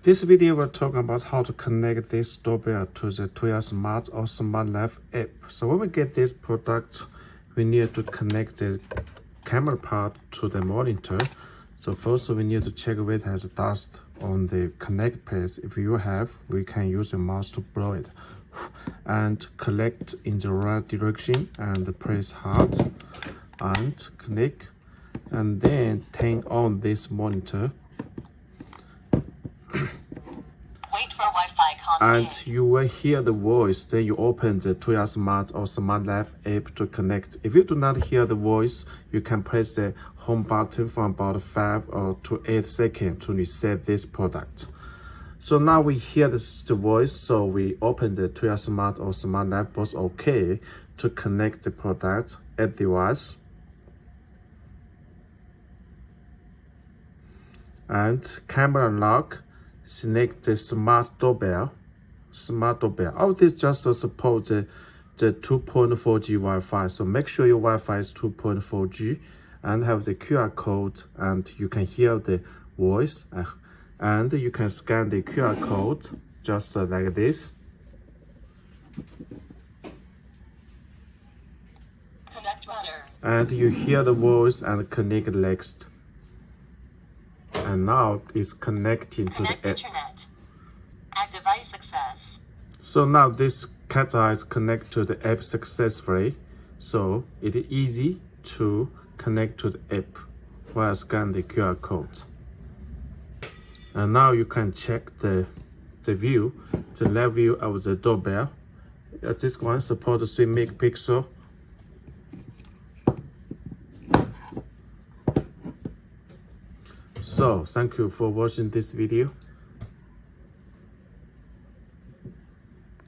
This video will talk about how to connect this doorbell to the Tuya Smart or Smart Life app. So when we get this product, we need to connect the camera part to the monitor. So first we need to check if it has dust on the connect place. If you have, we can use a mouse to blow it and collect in the right direction and press hard and click and then turn on this monitor. And you will hear the voice. Then you open the Tuya Smart or Smart Life app to connect. If you do not hear the voice, you can press the home button for about 5 to 8 seconds to reset this product. So now we hear the voice, so we open the Tuya Smart or Smart Life, both okay, to connect the product at the device. And camera lock, select the smart doorbell. All this just support the 2.4G Wi-Fi. So make sure your Wi-Fi is 2.4G and have the QR code, and you can hear the voice, and you can scan the QR code just like this. And you hear the voice and connect next. And now it's connecting to the app. Add device success. So now this cat eye is connected to the app successfully. So it is easy to connect to the app while scan the QR code. And now you can check the view, the left view of the doorbell. This one supports 3 megapixel. So thank you for watching this video.